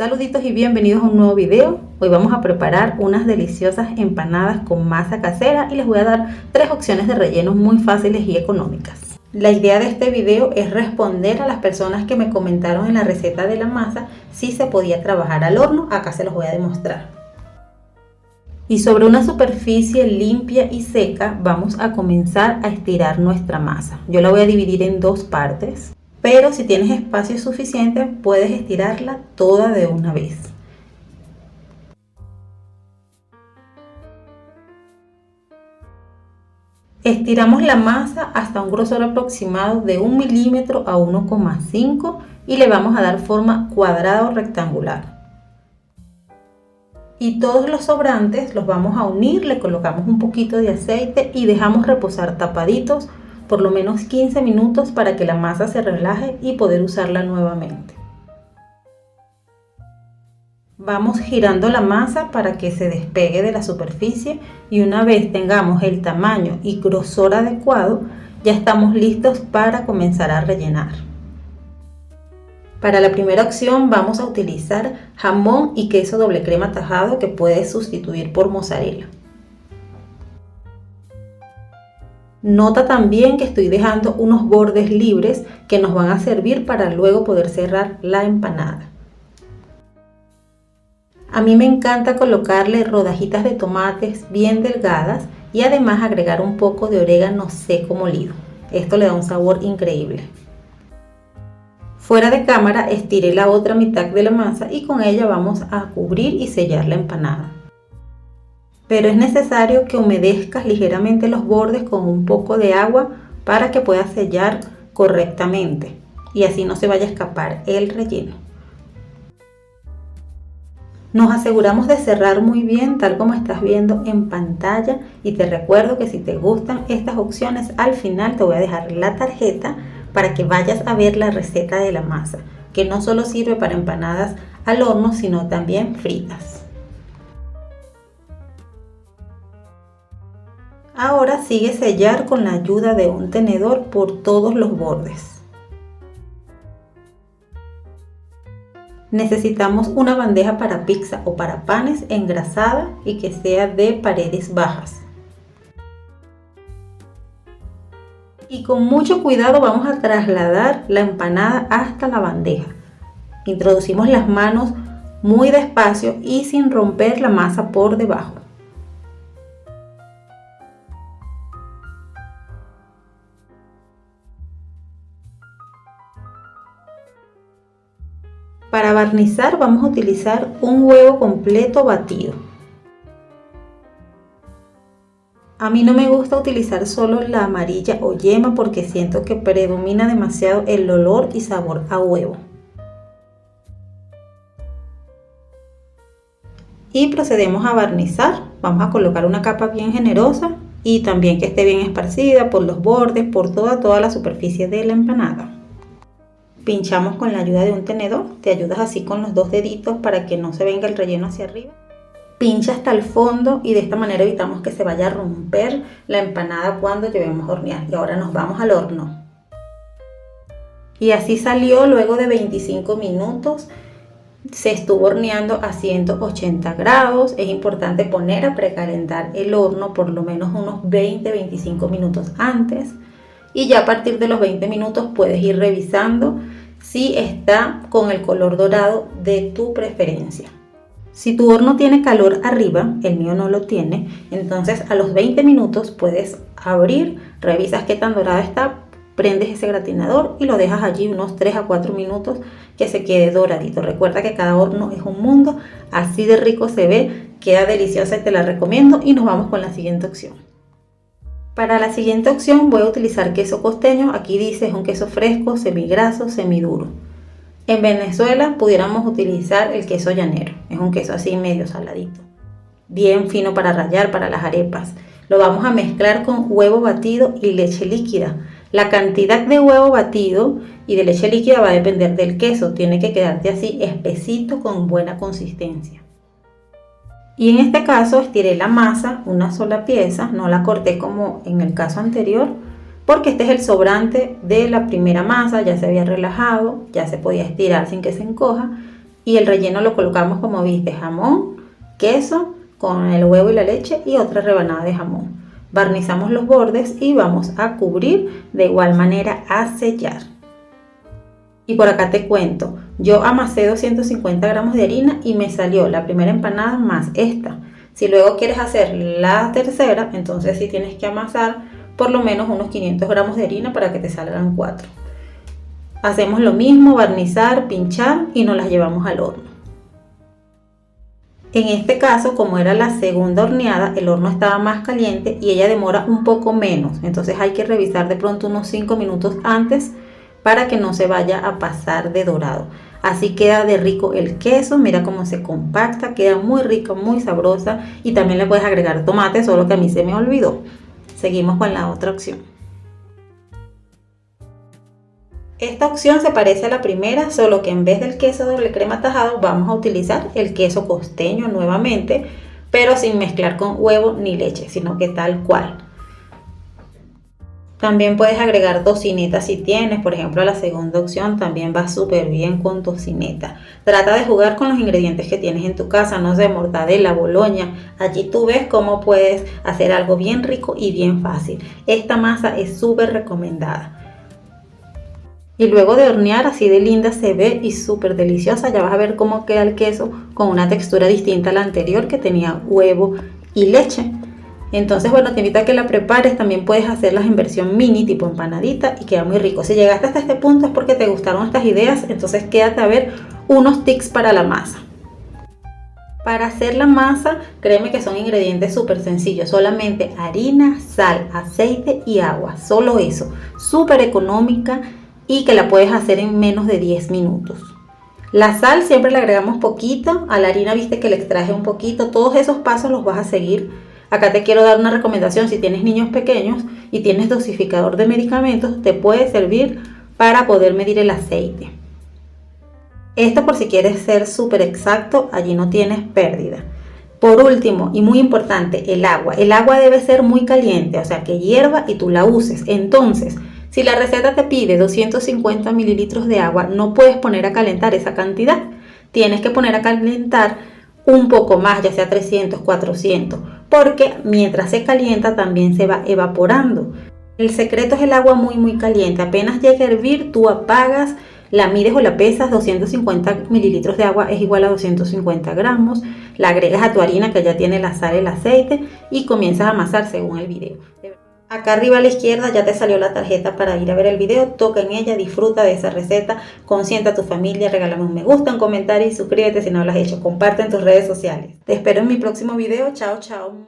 Saluditos y bienvenidos a un nuevo video. Hoy vamos a preparar unas deliciosas empanadas con masa casera y les voy a dar 3 opciones de relleno muy fáciles y económicas. La idea de este video es responder a las personas que me comentaron en la receta de la masa si se podía trabajar al horno. Acá se los voy a demostrar. Y sobre una superficie limpia y seca vamos a comenzar a estirar nuestra masa. Yo la voy a dividir en 2 partes. Pero si tienes espacio suficiente puedes estirarla toda de una vez. Estiramos la masa hasta un grosor aproximado de 1 milímetro a 1,5 y le vamos a dar forma cuadrada o rectangular. Y todos los sobrantes los vamos a unir, le colocamos un poquito de aceite y dejamos reposar tapaditos por lo menos 15 minutos para que la masa se relaje y poder usarla nuevamente. Vamos girando la masa para que se despegue de la superficie y una vez tengamos el tamaño y grosor adecuado, ya estamos listos para comenzar a rellenar. Para la primera opción vamos a utilizar jamón y queso doble crema tajado que puedes sustituir por mozzarella. Nota también que estoy dejando unos bordes libres que nos van a servir para luego poder cerrar la empanada. A mí me encanta colocarle rodajitas de tomates bien delgadas y además agregar un poco de orégano seco molido. Esto le da un sabor increíble. Fuera de cámara estiré la otra mitad de la masa y con ella vamos a cubrir y sellar la empanada. Pero es necesario que humedezcas ligeramente los bordes con un poco de agua para que puedas sellar correctamente y así no se vaya a escapar el relleno. Nos aseguramos de cerrar muy bien tal como estás viendo en pantalla y te recuerdo que si te gustan estas opciones al final te voy a dejar la tarjeta para que vayas a ver la receta de la masa, que no solo sirve para empanadas al horno sino también fritas. Ahora sigue sellar con la ayuda de un tenedor por todos los bordes. Necesitamos una bandeja para pizza o para panes engrasada y que sea de paredes bajas. Y con mucho cuidado vamos a trasladar la empanada hasta la bandeja. Introducimos las manos muy despacio y sin romper la masa por debajo. Para barnizar vamos a utilizar un huevo completo batido. A mí no me gusta utilizar solo la amarilla o yema porque siento que predomina demasiado el olor y sabor a huevo. Y procedemos a barnizar. Vamos a colocar una capa bien generosa y también que esté bien esparcida por los bordes, por toda la superficie de la empanada. Pinchamos con la ayuda de un tenedor, te ayudas así con los 2 deditos para que no se venga el relleno hacia arriba. Pincha hasta el fondo y de esta manera evitamos que se vaya a romper la empanada cuando llevemos a hornear. Y ahora nos vamos al horno. Y así salió luego de 25 minutos. Se estuvo horneando a 180 grados. Es importante poner a precalentar el horno por lo menos unos 20-25 minutos antes. Y ya a partir de los 20 minutos puedes ir revisando si está con el color dorado de tu preferencia. Si tu horno tiene calor arriba, el mío no lo tiene, entonces a los 20 minutos puedes abrir, revisas qué tan dorado está, prendes ese gratinador y lo dejas allí unos 3 a 4 minutos que se quede doradito. Recuerda que cada horno es un mundo, así de rico se ve, queda deliciosa y te la recomiendo. Y nos vamos con la siguiente opción. Para la siguiente opción voy a utilizar queso costeño. Aquí dice es un queso fresco, semigraso, semiduro. En Venezuela pudiéramos utilizar el queso llanero. Es un queso así medio saladito, bien fino para rallar para las arepas. Lo vamos a mezclar con huevo batido y leche líquida. La cantidad de huevo batido y de leche líquida va a depender del queso. Tiene que quedarte así espesito con buena consistencia. Y en este caso estiré la masa, una sola pieza, no la corté como en el caso anterior, porque este es el sobrante de la primera masa, ya se había relajado, ya se podía estirar sin que se encoja. y el relleno lo colocamos, como viste, jamón, queso con el huevo y la leche y otra rebanada de jamón. Barnizamos los bordes y vamos a cubrir, de igual manera a sellar. Y por acá te cuento, yo amasé 250 gramos de harina y me salió la primera empanada más esta. Si luego quieres hacer la tercera, entonces sí tienes que amasar por lo menos unos 500 gramos de harina para que te salgan 4. Hacemos lo mismo, barnizar, pinchar y nos las llevamos al horno. En este caso, como era la segunda horneada, el horno estaba más caliente y ella demora un poco menos. Entonces hay que revisar de pronto unos 5 minutos antes para que no se vaya a pasar de dorado. Así queda de rico el queso, mira cómo se compacta, queda muy rica, muy sabrosa y también le puedes agregar tomate, solo que a mí se me olvidó. Seguimos con la otra opción. Esta opción se parece a la primera, solo que en vez del queso doble crema tajado vamos a utilizar el queso costeño nuevamente, pero sin mezclar con huevo ni leche, sino que tal cual. También puedes agregar tocineta si tienes, por ejemplo, la segunda opción también va súper bien con tocineta. Trata de jugar con los ingredientes que tienes en tu casa, no sé, mortadela, boloña. Allí tú ves cómo puedes hacer algo bien rico y bien fácil. Esta masa es súper recomendada. Y luego de hornear, así de linda se ve y súper deliciosa. Ya vas a ver cómo queda el queso con una textura distinta a la anterior que tenía huevo y leche. Entonces, bueno, te invito a que la prepares. También puedes hacerlas en versión mini, tipo empanadita, y queda muy rico. Si llegaste hasta este punto es porque te gustaron estas ideas, entonces quédate a ver unos tips para la masa. Para hacer la masa, créeme que son ingredientes súper sencillos. Solamente harina, sal, aceite y agua. Solo eso. Súper económica y que la puedes hacer en menos de 10 minutos. La sal siempre le agregamos poquito. A la harina viste que le extraje un poquito. Todos esos pasos los vas a seguir. Acá te quiero dar una recomendación: si tienes niños pequeños y tienes dosificador de medicamentos, te puede servir para poder medir el aceite. Esto por si quieres ser súper exacto, allí no tienes pérdida. Por último y muy importante, el agua. El agua debe ser muy caliente, o sea que hierva y tú la uses. Entonces, si la receta te pide 250 mililitros de agua, no puedes poner a calentar esa cantidad. Tienes que poner a calentar un poco más, ya sea 300, 400, porque mientras se calienta también se va evaporando. El secreto es el agua muy caliente. Apenas llegue a hervir, tú apagas, la mides o la pesas. 250 mililitros de agua es igual a 250 gramos. La agregas a tu harina que ya tiene la sal y el aceite y comienzas a amasar según el video. Acá arriba a la izquierda ya te salió la tarjeta para ir a ver el video. Toca en ella, disfruta de esa receta, consiente a tu familia, regálame un me gusta, un comentario y suscríbete si no lo has hecho. Comparte en tus redes sociales. Te espero en mi próximo video. Chao, chao.